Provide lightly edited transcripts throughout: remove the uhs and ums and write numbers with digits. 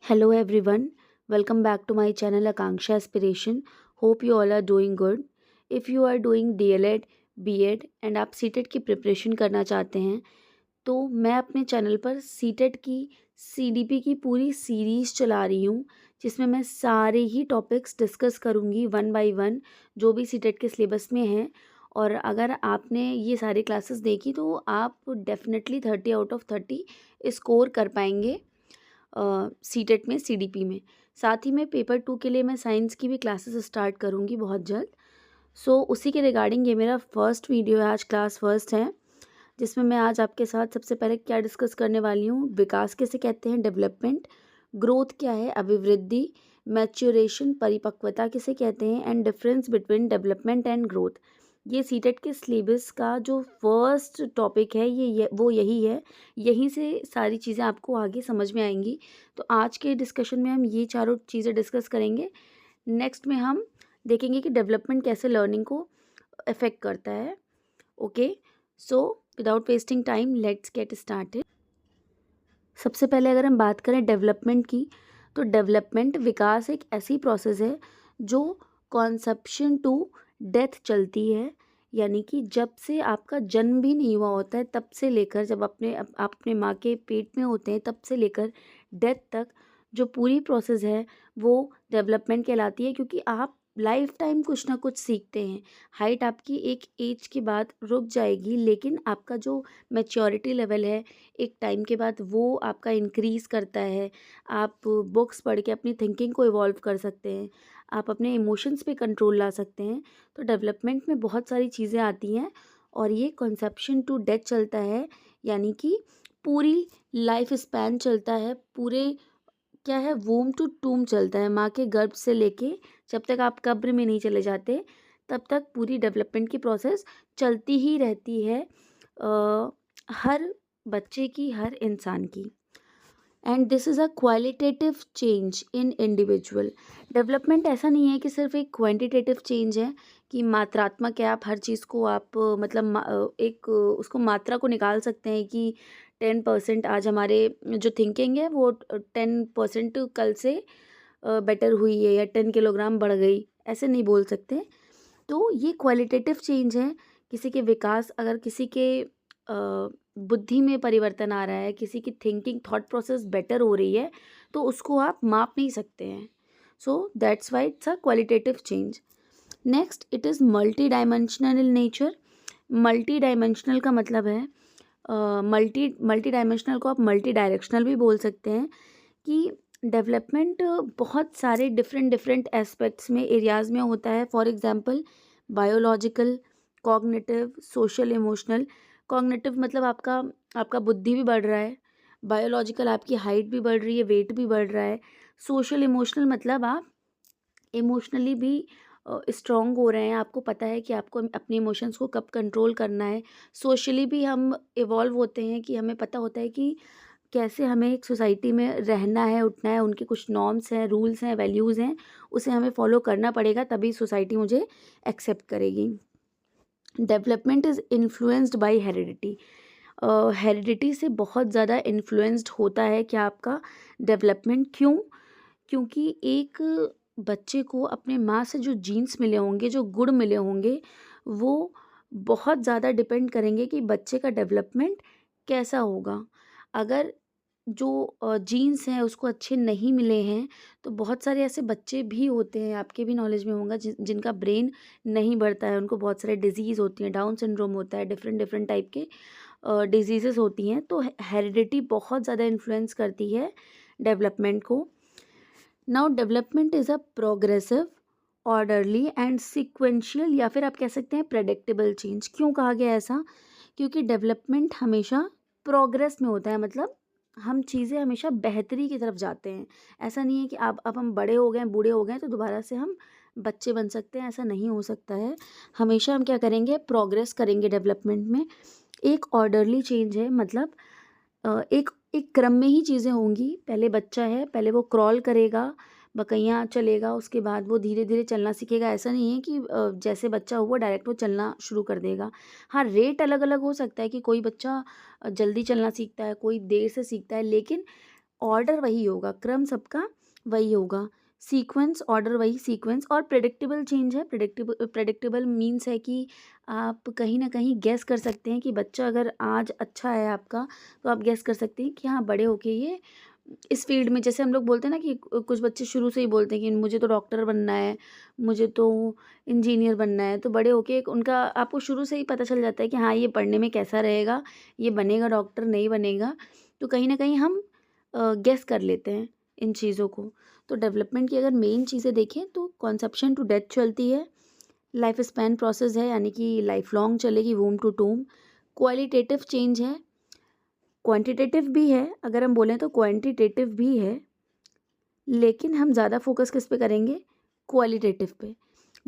Hello everyone, welcome back to my channel Akanksha Aspiration. Hope you all are doing good. If you are doing DLED, BEd and आप CTET की preparation करना चाहते हैं तो मैं अपने चैनल पर सीटेट की सीडीपी की पूरी सीरीज़ चला रही हूँ जिसमें मैं सारे ही टॉपिक्स डिस्कस करूँगी वन बाय वन जो भी सीटेट के सिलेबस में हैं। और अगर आपने ये सारी क्लासेस देखी तो आप डेफिनेटली 30 आउट ऑफ 30 स्कोर कर पाएंगे सीटेट में सीडीपी में। साथ ही में पेपर 2 के लिए मैं साइंस की भी क्लासेस स्टार्ट करूँगी बहुत जल्द। उसी के रिगार्डिंग ये मेरा फर्स्ट वीडियो है, आज क्लास फर्स्ट है जिसमें मैं आज आपके साथ सबसे पहले क्या डिस्कस करने वाली हूँ, विकास किसे कहते हैं, डेवलपमेंट, ग्रोथ क्या है, अभिवृद्धि, मैच्योरेशन, परिपक्वता किसे कहते हैं and difference between development and growth. ये सीटेट के सिलेबस का जो फर्स्ट टॉपिक है वो यही है। यहीं से सारी चीज़ें आपको आगे समझ में आएंगी। तो आज के डिस्कशन में हम ये चारों चीज़ें डिस्कस करेंगे। नेक्स्ट में हम देखेंगे कि डेवलपमेंट कैसे लर्निंग को अफेक्ट करता है। Okay, so without wasting time let's get started. सबसे पहले अगर हम बात करें डेवलपमेंट की, तो डेवलपमेंट विकास एक ऐसी प्रोसेस है जो कॉन्सेप्शन टू डेथ चलती है। यानी कि जब से आपका जन्म भी नहीं हुआ होता है तब से लेकर, जब आप अपने माँ के पेट में होते हैं तब से लेकर डेथ तक जो पूरी प्रोसेस है वो डेवलपमेंट कहलाती है। क्योंकि आप लाइफ टाइम कुछ ना कुछ सीखते हैं। हाइट आपकी एक एज के बाद रुक जाएगी लेकिन आपका जो मैच्योरिटी लेवल है एक टाइम के बाद वो आपका इंक्रीज़ करता है। आप बुक्स पढ़ के अपनी थिंकिंग को इवॉल्व कर सकते हैं, आप अपने इमोशंस पे कंट्रोल ला सकते हैं। तो डेवलपमेंट में बहुत सारी चीज़ें आती हैं और ये कॉन्सेप्शन टू डेथ चलता है। यानी कि पूरी लाइफ स्पैन चलता है, पूरे क्या है, वूम टू टूम चलता है। माँ के गर्भ से लेके जब तक आप कब्र में नहीं चले जाते तब तक पूरी डेवलपमेंट की प्रोसेस चलती ही रहती है, हर बच्चे की, हर इंसान की। And this is a qualitative change in individual. Development ऐसा नहीं है कि सिर्फ एक क्वांटिटेटिव चेंज है कि मात्रात्मक है, आप हर चीज़ को आप एक उसको मात्रा को निकाल सकते हैं कि 10% आज हमारे जो थिंकिंग है वो 10% कल से बेटर हुई है या 10 किलोग्राम बढ़ गई, ऐसे नहीं बोल सकते। तो ये क्वालिटेटिव चेंज है। किसी के विकास, अगर किसी के बुद्धि में परिवर्तन आ रहा है, किसी की थिंकिंग थॉट प्रोसेस बेटर हो रही है तो उसको आप माप नहीं सकते हैं। So that's why it's a qualitative change. Next, it is multi dimensional in nature. Multi dimensional का मतलब है मल्टी डायमेंशनल को आप मल्टी डायरेक्शनल भी बोल सकते हैं कि डेवलपमेंट बहुत सारे डिफरेंट डिफरेंट एस्पेक्ट्स में, एरियाज़ में होता है। For example biological, cognitive, social, emotional. Cognitive मतलब आपका आपका बुद्धि भी बढ़ रहा है। बायोलॉजिकल आपकी हाइट भी बढ़ रही है, वेट भी बढ़ रहा है। सोशल इमोशनल मतलब आप इमोशनली भी स्ट्रॉन्ग हो रहे हैं, आपको पता है कि आपको अपने इमोशंस को कब कंट्रोल करना है। सोशली भी हम इवॉल्व होते हैं कि हमें पता होता है कि कैसे हमें एक सोसाइटी में रहना है, उठना है, उनके कुछ नॉर्म्स हैं, रूल्स हैं, वैल्यूज़ हैं, उसे हमें फॉलो करना पड़ेगा तभी सोसाइटी मुझे एक्सेप्ट करेगी। Development is influenced by heredity. Heredity से बहुत ज़्यादा इन्फ्लुएंस्ड होता है क्या आपका डेवलपमेंट। क्यों? क्योंकि एक बच्चे को अपने माँ से जो जीन्स मिले होंगे, जो गुण मिले होंगे, वो बहुत ज़्यादा डिपेंड करेंगे कि बच्चे का डेवलपमेंट कैसा होगा। अगर जो जीन्स हैं उसको अच्छे नहीं मिले हैं तो बहुत सारे ऐसे बच्चे भी होते हैं, आपके भी नॉलेज में होगा, जिनका ब्रेन नहीं बढ़ता है, उनको बहुत सारे डिजीज़ होती हैं, डाउन सिंड्रोम होता है, डिफरेंट डिफरेंट टाइप के डिजीज़ेस होती हैं। तो हेरिडिटी बहुत ज़्यादा इन्फ्लुएंस करती है डेवलपमेंट को। Now development is a progressive, orderly and sequential, या फिर आप कह सकते हैं प्रेडिक्टेबल चेंज। क्यों कहा गया ऐसा? क्योंकि डेवलपमेंट हमेशा प्रोग्रेस में होता है, मतलब हम चीज़ें हमेशा बेहतरी की तरफ जाते हैं। ऐसा नहीं है कि अब हम बड़े हो गए, बूढ़े हो गए तो दोबारा से हम बच्चे बन सकते हैं, ऐसा नहीं हो सकता है। हमेशा हम क्या करेंगे, प्रोग्रेस करेंगे डेवलपमेंट में। एक ऑर्डरली चेंज है, मतलब एक एक क्रम में ही चीज़ें होंगी। पहले बच्चा है, पहले वो क्रॉल करेगा, बकैया चलेगा, उसके बाद वो धीरे धीरे चलना सीखेगा। ऐसा नहीं है कि जैसे बच्चा हुआ डायरेक्ट वो चलना शुरू कर देगा। हाँ, रेट अलग अलग हो सकता है कि कोई बच्चा जल्दी चलना सीखता है, कोई देर से सीखता है, लेकिन ऑर्डर वही होगा, क्रम सबका वही होगा, सीक्वेंस ऑर्डर वही सीक्वेंस, और प्रेडिक्टेबल चेंज है। प्रेडिक्टेबल मीन्स है कि आप कहीं ना कहीं गेस कर सकते हैं कि बच्चा अगर आज अच्छा है आपका, तो आप गेस कर सकते हैं कि हाँ बड़े होके ये इस फील्ड में, जैसे हम लोग बोलते हैं ना कि कुछ बच्चे शुरू से ही बोलते हैं कि मुझे तो डॉक्टर बनना है, मुझे तो इंजीनियर बनना है, तो बड़े होके एक उनका आपको शुरू से ही पता चल जाता है कि हाँ ये पढ़ने में कैसा रहेगा, ये बनेगा डॉक्टर नहीं बनेगा। तो कहीं ना कहीं हम गेस कर लेते हैं इन चीज़ों को। तो डेवलपमेंट की अगर मेन चीज़ें देखें तो कॉन्सेप्शन टू डेथ चलती है, लाइफ स्पैन प्रोसेस है यानी कि लाइफ लॉन्ग चलेगी, वूम टू टूम। क्वालिटेटिव चेंज है, क्वांटिटेटिव भी है, अगर हम बोलें तो क्वांटिटेटिव भी है, लेकिन हम ज़्यादा फोकस किस पे करेंगे, क्वालिटेटिव पे।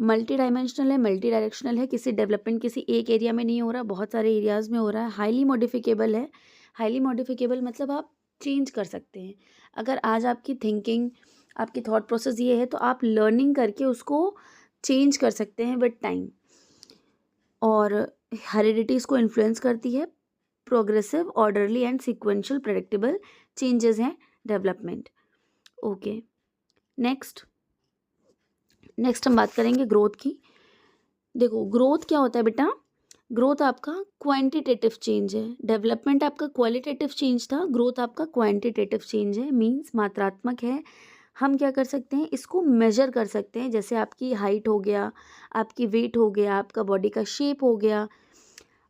मल्टी डायमेंशनल है, मल्टी डायरेक्शनल है, किसी डेवलपमेंट किसी एक एरिया में नहीं हो रहा, बहुत सारे एरियाज़ में हो रहा है। हाईली मॉडिफिकेबल है, हाईली मॉडिफिकेबल मतलब आप चेंज कर सकते हैं। अगर आज आपकी थिंकिंग, आपकी थॉट प्रोसेस ये है, तो आप लर्निंग करके उसको चेंज कर सकते हैं विद टाइम। और हेरिडिटी इसको इन्फ्लुएंस करती है। Progressive, orderly and sequential predictable changes हैं डेवलपमेंट। ओके, नेक्स्ट हम बात करेंगे ग्रोथ की। देखो ग्रोथ क्या होता है बेटा, ग्रोथ आपका क्वांटिटेटिव चेंज है, डेवलपमेंट आपका क्वालिटेटिव चेंज था, ग्रोथ आपका क्वांटिटेटिव चेंज है, मींस मात्रात्मक है। हम क्या कर सकते हैं, इसको मेजर कर सकते हैं, जैसे आपकी हाइट हो गया, आपकी वेट हो गया, आपका बॉडी का शेप हो गया।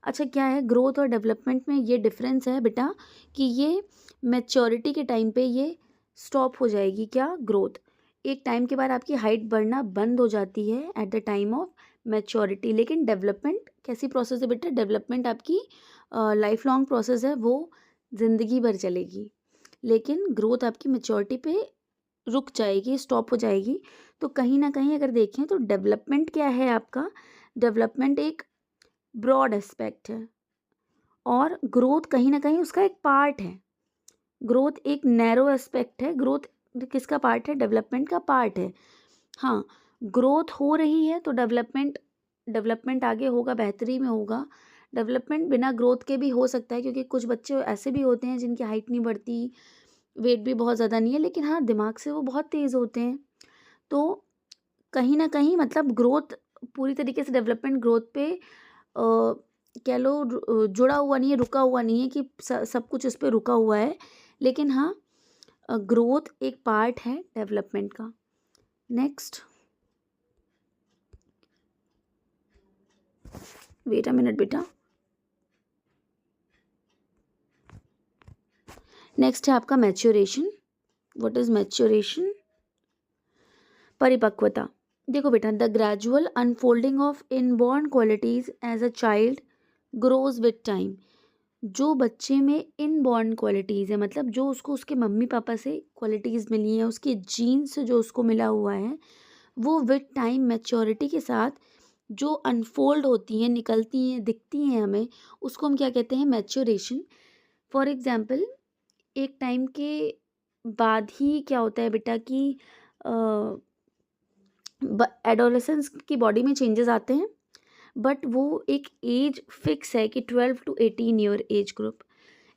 अच्छा क्या है ग्रोथ और डेवलपमेंट में ये डिफरेंस है बेटा कि ये मैच्योरिटी के टाइम पे ये स्टॉप हो जाएगी, क्या ग्रोथ। एक टाइम के बाद आपकी हाइट बढ़ना बंद हो जाती है at the time of maturity. लेकिन डेवलपमेंट कैसी प्रोसेस है बेटा, डेवलपमेंट आपकी लाइफ लॉन्ग प्रोसेस है, वो ज़िंदगी भर चलेगी। लेकिन ग्रोथ आपकी मैच्योरिटी पे रुक जाएगी, स्टॉप हो जाएगी। तो कहीं ना कहीं अगर देखें तो डेवलपमेंट क्या है आपका, डेवलपमेंट एक ब्रॉड एस्पेक्ट है और ग्रोथ कहीं ना कहीं उसका एक पार्ट है। ग्रोथ एक नैरो एस्पेक्ट है, ग्रोथ किसका पार्ट है, डेवलपमेंट का पार्ट है। हाँ, ग्रोथ हो रही है तो डेवलपमेंट आगे होगा, बेहतरी में होगा। डेवलपमेंट बिना ग्रोथ के भी हो सकता है, क्योंकि कुछ बच्चे ऐसे भी होते हैं जिनकी हाइट नहीं बढ़ती, वेट भी बहुत ज़्यादा नहीं है, लेकिन हाँ दिमाग से वो बहुत तेज़ होते हैं। तो कहीं ना कहीं मतलब ग्रोथ पूरी तरीके से डेवलपमेंट ग्रोथ पे कह लो जुड़ा हुआ नहीं है, रुका हुआ नहीं है कि सब कुछ इस पे रुका हुआ है। लेकिन हाँ ग्रोथ एक पार्ट है डेवलपमेंट का। नेक्स्ट, वेट अ मिनट बेटा। नेक्स्ट है आपका मैच्योरेशन। व्हाट इज मैच्योरेशन, परिपक्वता। देखो बेटा, the gradual unfolding of inborn qualities as a child grows with time. जो बच्चे में इनबॉर्न क्वालिटीज़ है, मतलब जो उसको उसके मम्मी पापा से क्वालिटीज़ मिली हैं, उसके जीन से जो उसको मिला हुआ है, वो विद टाइम मैच्योरिटी के साथ जो अनफोल्ड होती हैं, निकलती हैं, दिखती हैं हमें, उसको हम क्या कहते हैं, मैच्योरेशन। फॉर एग्जांपल एक टाइम के बाद ही क्या होता है बेटा कि एडोलेसेंस की बॉडी में चेंजेस आते हैं, बट वो एक एज फिक्स है कि 12 to 18 ईयर एज ग्रुप।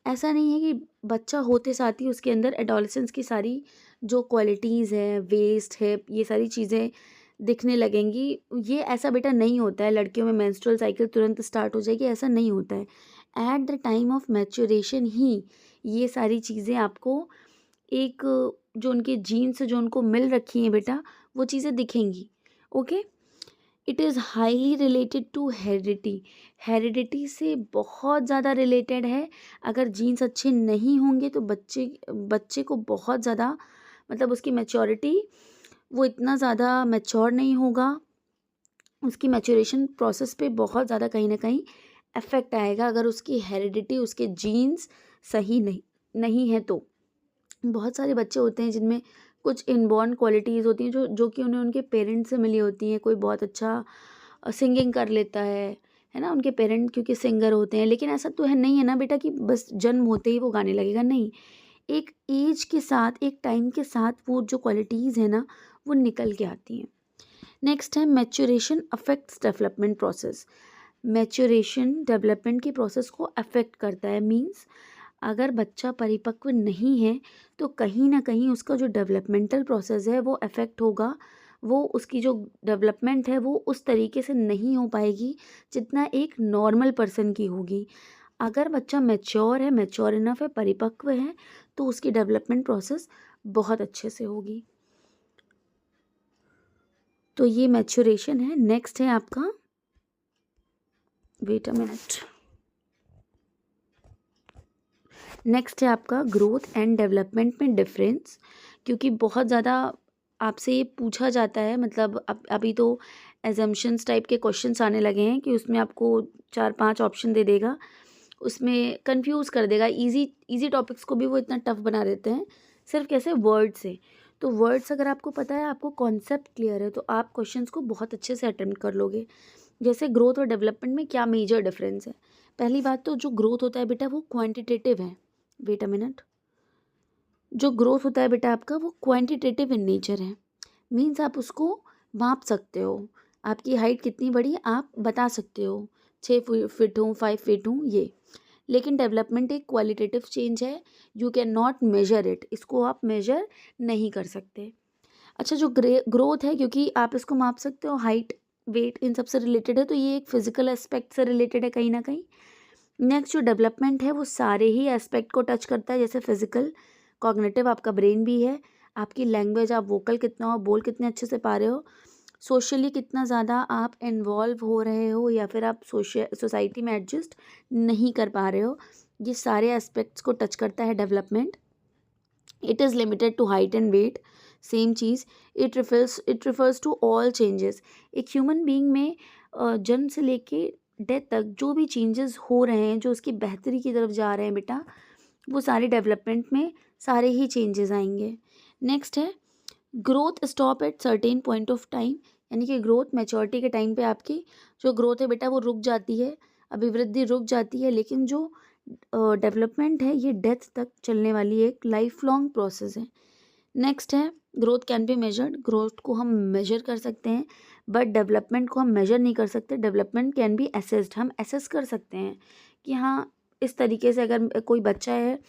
ऐसा नहीं है कि बच्चा होते साथ ही उसके अंदर एडोलेसेंस की सारी जो क्वालिटीज़ हैं, वेस्ट है, ये सारी चीज़ें दिखने लगेंगी। ये ऐसा बेटा नहीं होता है, लड़कियों में मेंस्ट्रुअल साइकिल तुरंत स्टार्ट हो जाएगी, ऐसा नहीं होता है। At the time of maturation ही ये सारी चीज़ें आपको एक जो उनके जीन्स जो उनको मिल रखी हैं बेटा, वो चीज़ें दिखेंगी। Okay, it is highly related to heredity. Heredity से बहुत ज़्यादा रिलेटेड है। अगर जीन्स अच्छे नहीं होंगे तो बच्चे को बहुत ज़्यादा मतलब उसकी मैच्योरिटी, वो इतना ज़्यादा मैच्योर नहीं होगा, उसकी मैच्योरेशन प्रोसेस पे बहुत ज़्यादा कहीं ना कहीं अफेक्ट आएगा अगर उसकी हेरिडिटी, उसके जीन्स सही नहीं है। तो बहुत सारे बच्चे होते हैं जिनमें कुछ इनबॉर्न क्वालिटीज़ होती हैं जो कि उन्हें उनके पेरेंट्स से मिली होती हैं। कोई बहुत अच्छा सिंगिंग कर लेता है ना, उनके पेरेंट क्योंकि सिंगर होते हैं। लेकिन ऐसा तो है नहीं है ना बेटा कि बस जन्म होते ही वो गाने लगेगा, नहीं। एक एज के साथ, एक टाइम के साथ वो जो क्वालिटीज़ है ना, वो निकल के आती हैं। नेक्स्ट है maturation affects development process. Maturation development की प्रोसेस को अफेक्ट करता है, मीन्स अगर बच्चा परिपक्व नहीं है तो कहीं ना कहीं उसका जो डेवलपमेंटल प्रोसेस है वो अफेक्ट होगा, वो उसकी जो डेवलपमेंट है वो उस तरीके से नहीं हो पाएगी जितना एक नॉर्मल पर्सन की होगी। अगर बच्चा मैच्योर है, मैच्योर इनफ है, परिपक्व है, तो उसकी डेवलपमेंट प्रोसेस बहुत अच्छे से होगी। तो ये मैच्योरेशन है। नेक्स्ट है आपका, वेट अ मिनट, नेक्स्ट है आपका ग्रोथ एंड डेवलपमेंट में डिफरेंस। क्योंकि बहुत ज़्यादा आपसे ये पूछा जाता है, मतलब अभी तो एजम्पशंस टाइप के क्वेश्चंस आने लगे हैं कि उसमें आपको 4-5 ऑप्शन दे देगा, उसमें कंफ्यूज कर देगा। इजी टॉपिक्स को भी वो इतना टफ बना देते हैं, सिर्फ कैसे वर्ड से। तो वर्ड्स अगर आपको पता है, आपको कॉन्सेप्ट क्लियर है, तो आप क्वेश्चंस को बहुत अच्छे से अटेम्प्ट कर लोगे। जैसे ग्रोथ और डेवलपमेंट में क्या मेजर डिफरेंस है। पहली बात तो जो ग्रोथ होता है बेटा वो क्वांटिटेटिव है। वेट अ मिनट, जो ग्रोथ होता है बेटा आपका वो क्वांटिटेटिव इन नेचर है। मीन्स आप उसको माप सकते हो, आपकी हाइट कितनी बड़ी है आप बता सकते हो, 6 फीट हूँ, 5 फीट हूँ, ये। लेकिन डेवलपमेंट एक क्वालिटेटिव चेंज है, you can not measure it, इसको आप मेजर नहीं कर सकते। अच्छा, जो ग्रोथ है, क्योंकि आप इसको माप सकते हो, हाइट वेट इन सबसे रिलेटेड है, तो ये एक फिजिकल एस्पेक्ट से रिलेटेड है कहीं ना कहीं। नेक्स्ट जो डेवलपमेंट है वो सारे ही एस्पेक्ट को टच करता है, जैसे फिजिकल, कॉग्निटिव, आपका ब्रेन भी है, आपकी लैंग्वेज, आप वोकल कितना हो, बोल कितने अच्छे से पा रहे हो, सोशली कितना ज़्यादा आप इन्वॉल्व हो रहे हो, या फिर आप सोसाइटी में एडजस्ट नहीं कर पा रहे हो, ये सारे एस्पेक्ट्स को टच करता है development. It is limited to height and weight, same चीज़। It refers to all changes. एक ह्यूमन बीइंग में जन्म से लेके डेथ तक जो भी चेंजेस हो रहे हैं, जो उसकी बेहतरी की तरफ जा रहे हैं बेटा, वो सारे डेवलपमेंट में सारे ही चेंजेस आएंगे। नेक्स्ट है growth stop at certain point of time, यानी कि ग्रोथ मैच्योरिटी के टाइम पे आपकी जो ग्रोथ है बेटा वो रुक जाती है, अभिवृद्धि रुक जाती है। लेकिन जो डेवलपमेंट है ये डेथ तक चलने वाली एक लाइफ लॉन्ग प्रोसेस है। नेक्स्ट है growth can be measured, growth को हम मेजर कर सकते हैं, बट डेवलपमेंट को हम मेजर नहीं कर सकते। डेवलपमेंट कैन बी असेस्ड, हम असेस कर सकते हैं कि हाँ इस तरीके से अगर कोई बच्चा है,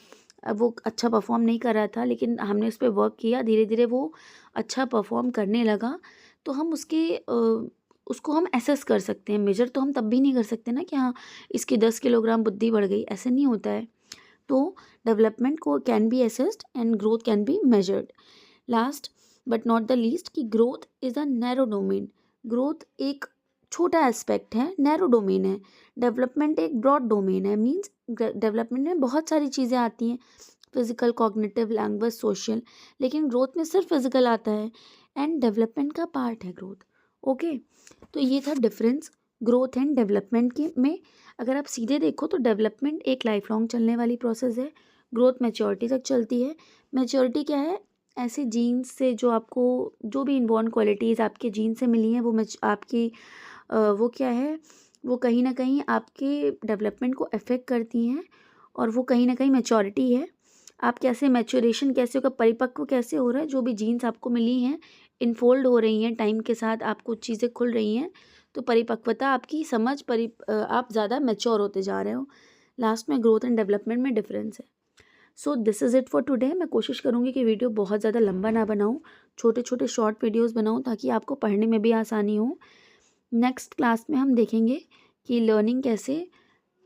अब वो अच्छा परफॉर्म नहीं कर रहा था, लेकिन हमने उस पर वर्क किया, धीरे धीरे वो अच्छा परफॉर्म करने लगा, तो हम उसको हम एसेस कर सकते हैं। मेजर तो हम तब भी नहीं कर सकते ना कि हाँ इसकी 10 किलोग्राम बुद्धि बढ़ गई, ऐसे नहीं होता है। तो डेवलपमेंट को can be assessed and growth can be measured. Last but not the least कि growth is a narrow domain, growth एक छोटा एस्पेक्ट है, नैरो डोमेन है। डेवलपमेंट एक ब्रॉड डोमेन है। मीन्स डेवलपमेंट में बहुत सारी चीज़ें आती हैं, फिजिकल, कॉग्निटिव, लैंग्वेज, सोशल, लेकिन ग्रोथ में सिर्फ फिजिकल आता है एंड डेवलपमेंट का पार्ट है ग्रोथ। ओके, तो ये था डिफरेंस ग्रोथ एंड डेवलपमेंट के में। अगर आप सीधे देखो तो डेवलपमेंट एक लाइफ लॉन्ग चलने वाली प्रोसेस है, ग्रोथ मैच्योरिटी तक चलती है। मैच्योरिटी क्या है, ऐसे जीन्स से जो आपको जो भी इनबॉर्न क्वालिटीज़ आपके जीन से मिली हैं वो आपकी वो क्या है, वो कहीं ना कहीं आपके डेवलपमेंट को अफेक्ट करती हैं, और वो कहीं ना कहीं मैच्योरिटी है। आप कैसे मैच्योरेशन कैसे होगा, परिपक्व कैसे हो रहा है, जो भी जीन्स आपको मिली हैं इनफोल्ड हो रही हैं टाइम के साथ, आपको चीज़ें खुल रही हैं, तो परिपक्वता आपकी समझ आप ज़्यादा मैच्योर होते जा रहे हो। लास्ट में ग्रोथ एंड डेवलपमेंट में डिफरेंस है। So this is it for today. मैं कोशिश करूँगी कि वीडियो बहुत ज़्यादा लंबा ना बनाऊँ, छोटे छोटे शॉर्ट वीडियोज़ बनाऊँ ताकि आपको पढ़ने में भी आसानी हो। नेक्स्ट क्लास में हम देखेंगे कि लर्निंग कैसे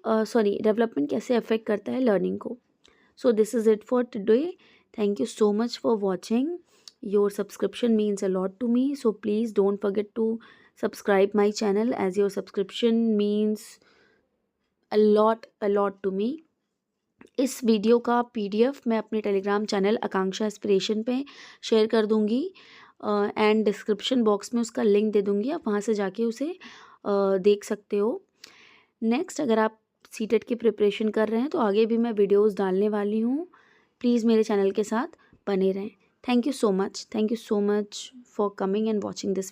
डेवलपमेंट कैसे अफेक्ट करता है लर्निंग को। So this is it for today. Thank you so much for watching. Your subscription means a lot to me, so please don't forget to subscribe my channel, as your subscription means a lot to me. इस video का PDF मैं अपने Telegram channel आकांक्षा aspiration पे share कर दूँगी, and description box में उसका link दे दूँगी, आप वहाँ से जाके उसे देख सकते हो। नेक्स्ट, अगर आप सीटेट की प्रिपरेशन कर रहे हैं तो आगे भी मैं वीडियोस डालने वाली हूँ, प्लीज़ मेरे चैनल के साथ बने रहें। Thank you so much for coming and watching this.